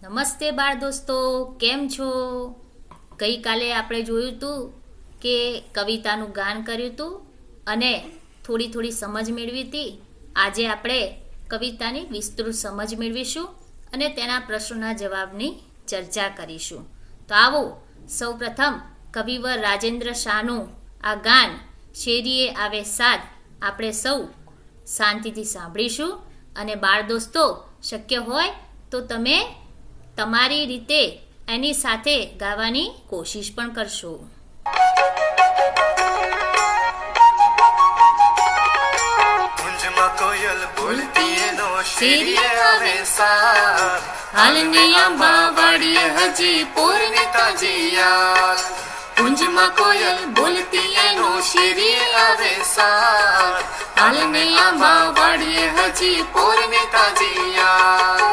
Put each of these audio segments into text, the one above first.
નમસ્તે બાળ દોસ્તો, કેમ છો? ગઈકાલે આપણે જોયું હતું કે કવિતાનું ગાન કર્યું હતું અને થોડી સમજ મેળવી હતી. આજે આપણે કવિતાની વિસ્તૃત સમજ મેળવીશું અને તેના પ્રશ્નોના જવાબની ચર્ચા કરીશું. તો આવો સૌપ્રથમ કવિવર રાજેન્દ્ર શાહનું આ ગાન શેરીએ આવે સાદ આપણે સૌ શાંતિથી સાંભળીશું. અને બાળ દોસ્તો, શક્ય હોય તો તમે તમારી રીતે એની સાથે ગાવાની કોશિશ પણ કરશો. કુંજમાં કોયલ બોલતી એનો શેરીએ આવે સાદ, હાલની આંબા વાડીએ હજી પોરને તાજી યાદ. કુંજમાં કોયલ બોલતી એનો શેરીએ આવે સાદ, હાલની આંબા વાડીએ હજી પોરને તાજી યાદ.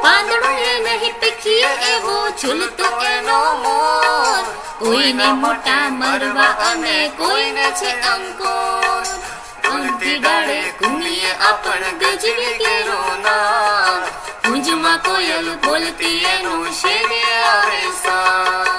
પાંદડું એ નહીં પીખીએ એવો ઝૂલતો એનો મોર, કોઈને મોટા મરવા અને કોઈને છે અંકોર. ઉલટી ડાળે ઘૂમીએ આપણ ગજવી કેરો નાદ, કુંજમાં કોયલ બોલતી એનો શેરીએ આવે સાદ.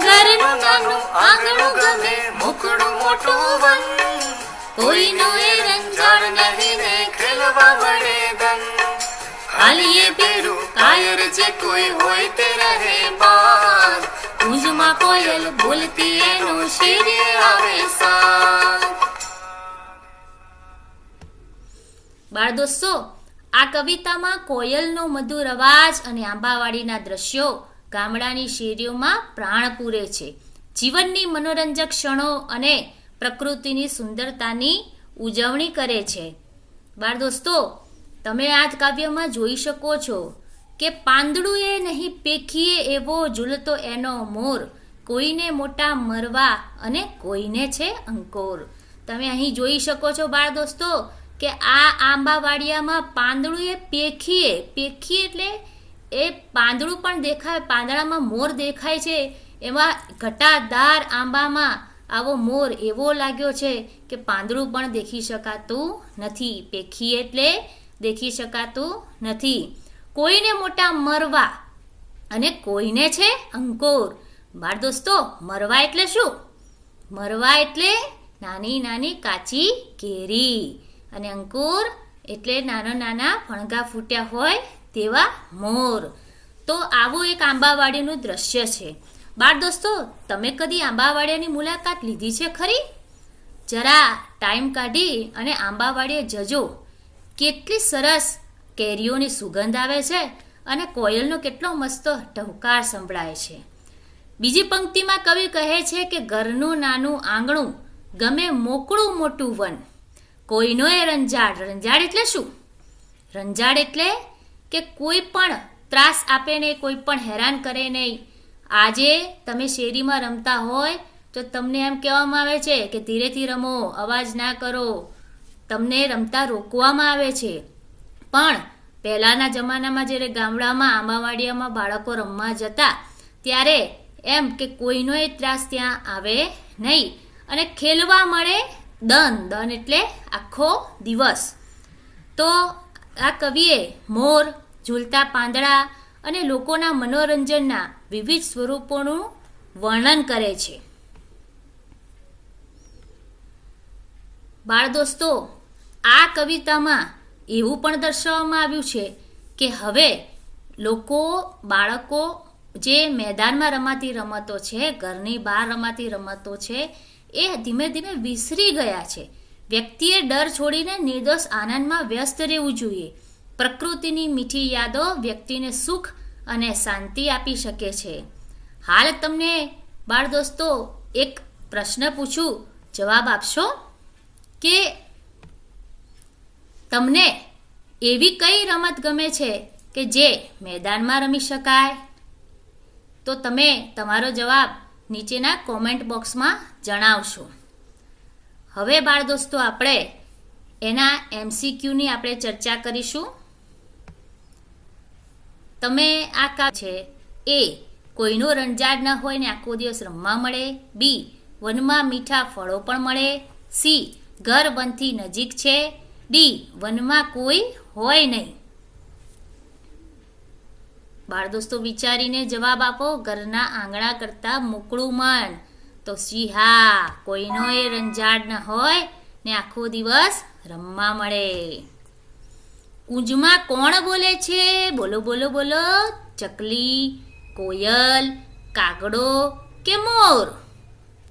ઘરનું નાનું આંગણું ગમે, મોકળું મોટું વન, કોઈનું એ રંજાડ નહીં ને ખેલવા મળે ધન. હાલીએ પેરું કાયર જે કોઈ હોય તે રહે બાદ, કુંજમાં કોયલ બોલતી એનો શેરીએ આવે સાદ. બાળ દોસ્તો, આ કવિતામાં કોયલનો મધુર અવાજ અને આંબાવાડીના દ્રશ્યો ગામડાની શેરીઓમાં પ્રાણ પૂરે છે. જીવનની મનોરંજક ક્ષણો અને પ્રકૃતિની સુંદરતાની ઉજવણી કરે છે. બાળ દોસ્તો, તમે આ કાવ્યમાં જોઈ શકો છો કે પાંદડું એ નહીં પેખીએ એવો ઝૂલતો એનો મોર, કોઈને મોટા મરવા અને કોઈને છે અંકોર. તમે અહીં જોઈ શકો છો બાળ દોસ્તો કે આ આંબાવાડિયામાં પાંદડું એ પેખીએ એટલે એ પાંદડું પણ દેખાય, પાંદડામાં મોર દેખાય છે. એમાં ઘટાદાર આંબામાં આવો મોર એવો લાગ્યો છે કે પાંદડું પણ દેખી શકાતું નથી. પેખીએ એટલે દેખી શકાતું નથી. કોઈને મોટા મરવા અને કોઈને છે અંકોર. બાળ દોસ્તો, મરવા એટલે શું? મરવા એટલે નાની નાની કાચી કેરી અને અંકુર એટલે નાના ફણગા ફૂટ્યા હોય તેવા મોર. તો આવું એક આંબાવાડીનું દ્રશ્ય છે. બાળ દોસ્તો, તમે કદી આંબાવાડીની મુલાકાત લીધી છે ખરી? જરા ટાઈમ કાઢી અને આંબાવાડીએ જજો. કેટલી સરસ કેરીઓની સુગંધ આવે છે અને કોયલનો કેટલો મસ્ત ટહુકાર સંભળાય છે. બીજી પંક્તિમાં કવિ કહે છે કે ઘરનું નાનું આંગણું ગમે મોકળું મોટું વન, કોઈનો એ રંજાડ. રંજાડ એટલે શું? રંજાડ એટલે કે કોઈ પણ ત્રાસ આપે નહીં, કોઈ પણ હેરાન કરે નહીં. આજે તમે શેરીમાં રમતા હોય તો તમને એમ કહેવામાં આવે છે કે ધીરેથી રમો, અવાજ ના કરો, તમને રમતા રોકવામાં આવે છે. પણ પહેલાંના જમાનામાં જ્યારે ગામડામાં આંબાવાડિયામાં બાળકો રમવા જતા ત્યારે એમ કે કોઈનો એ ત્રાસ ત્યાં આવે નહીં અને ખેલવા મળે દન એટલે આખો દિવસ. તો આ કવિએ મોર, ઝૂલતા પાંદડા અને લોકોના મનોરંજનના વિવિધ સ્વરૂપોનું વર્ણન કરે છે. બાળ દોસ્તો, આ કવિતામાં એવું પણ દર્શાવવામાં આવ્યું છે કે હવે બાળકો જે મેદાનમાં રમાતી રમતો છે, ઘરની બહાર રમાતી રમતો છે, એ ધીમે ધીમે વિસરી ગયા છે. વ્યક્તિએ ડર છોડીને નિર્દોષ આનંદમાં વ્યસ્ત રહેવું જોઈએ. પ્રકૃતિની મીઠી યાદો વ્યક્તિને સુખ અને શાંતિ આપી શકે છે. હાલ તમને બાળ દોસ્તો એક પ્રશ્ન પૂછું, જવાબ આપશો કે તમને એવી કઈ રમત ગમે છે કે જે મેદાનમાં રમી શકાય? તો તમે તમારો જવાબ નીચેના કોમેન્ટ બોક્સમાં જણાવશો. હવે બાળ દોસ્તો, આપણે એના MCQની આપણે ચર્ચા કરીશું. તમે આ છે એ કોઈનો રંજાડ ન હોય ને આખો દિવસ રમવા મળે. બી વનમાં મીઠા ફળો પણ મળે. સી ઘર વનથી નજીક છે. ડી વનમાં કોઈ હોય નહીં. બાળ દોસ્તો વિચારીને જવાબ આપો. ઘરના આંગણા કરતાં મોકળું મન. તો સી હા, કોઈનો એ રંજાડ ન હોય ને આખો દિવસ રમવા મળે. કુંજમાં કોણ બોલે છે? બોલો બોલો બોલો. ચકલી, કોયલ, કાગડો કે મોર?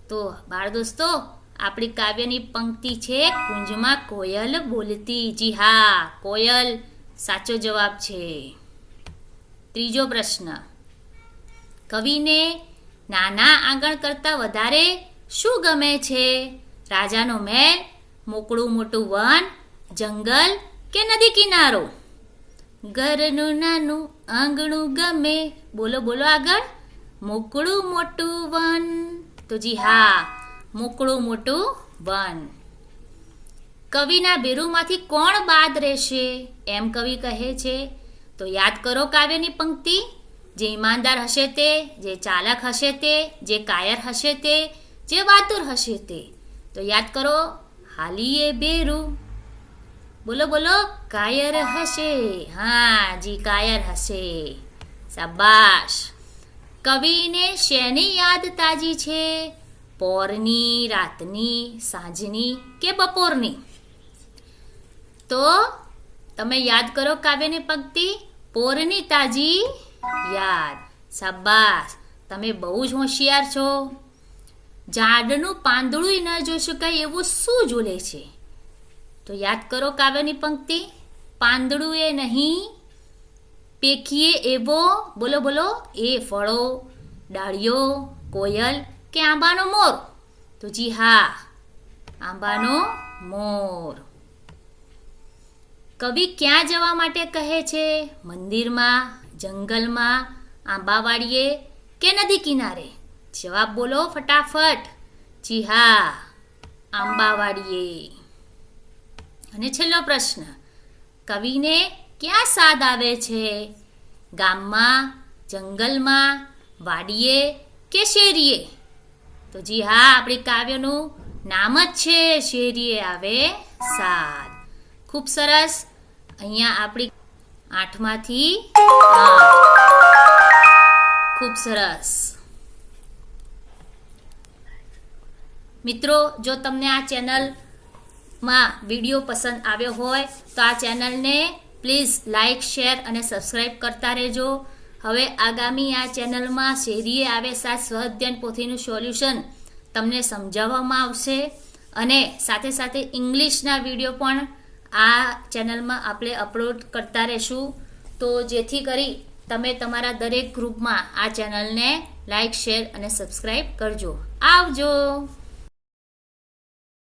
તો બાળ દોસ્તો આપણી કાવ્યની પંક્તિ છે કુંજમાં કોયલ બોલતી. જી હા, કોયલ સાચો જવાબ છે. ત્રીજો પ્રશ્ન, કવિને નાના આંગણ કરતાં વધારે શું ગમે છે? રાજાનો મહેલ, મોકળું મોટું વન, જંગલ કે નદી કિનારો? ઘરનું નાનું આંગણું ગમે. બોલો બોલો આગળ. મોકળું મોટું વન. તો જી હા, મોકળું મોટું વન. કવિના બેરુમાંથી કોણ બાદ રહેશે એમ કવિ કહે છે? તો યાદ કરો કાવ્યની પંક્તિ. જે ઈમાનદાર હશે તે, જે ચાલાક હશે તે, જે કાયર હશે તે, જે વાતુર હશે તે. તો યાદ કરો, હાલીએ બેરું. બોલો બોલો. કાયર હશે. હા જી, કાયર હશે. શાબાશ. કવિને શેની યાદ તાજી છે? પોરની, રાતની, સાંજની કે બપોરની? તો તમે યાદ કરો કાવ્યની પંક્તિ. પોરની તાજી યાદ. શાબાશ, તમે બહુ જ હોશિયાર છો. ઝાડનું પાંદડું ન જોઈ શકાય એવું શું ઝૂલે છે? તો યાદ કરો કાવ્યની પંક્તિ. પાંદડું એ નહીં, પેખીએ એવો. બોલો બોલો. એ ફળો, ડાળીઓ, કોયલ કે આંબાનો મોર? તો જી હા, આંબાનો મોર. કવિ ક્યાં જવા માટે કહે છે? મંદિરમાં, જંગલમાં, આંબાવાડીએ કે નદી કિનારે? જવાબ બોલો ફટાફટ. જી હા, આંબાવાડીએ. અને છેલ્લો પ્રશ્ન, કવિને ક્યાં સાદ આવે છે? ગામમાં, જંગલમાં, વાડીએ કે શેરીએ? તો જી હા, આપણી કાવ્યનું નામ જ છે શેરીએ આવે સાદ. ખૂબ સરસ. અહીંયા આપણી 8માંથી 8. ખૂબ સરસ. મિત્રો, જો તમને આ ચેનલમાં વિડીયો પસંદ આવ્યો હોય તો આ ચેનલને પ્લીઝ લાઇક, શેર અને સબસ્ક્રાઈબ કરતા રહેજો. હવે આગામી આ ચેનલમાં શેરીએ આવે સાદ સ્વઅધ્યયન પોથીનું સોલ્યુશન તમને સમજાવવામાં આવશે અને સાથે સાથે ઇંગ્લિશના વિડીયો પણ આ ચેનલમાં આપણે અપલોડ કરતા રહીશું. તો જેથી કરી તમે તમારા દરેક ગ્રુપમાં આ ચેનલને લાઇક, શેર અને સબસ્ક્રાઈબ કરજો. આવજો.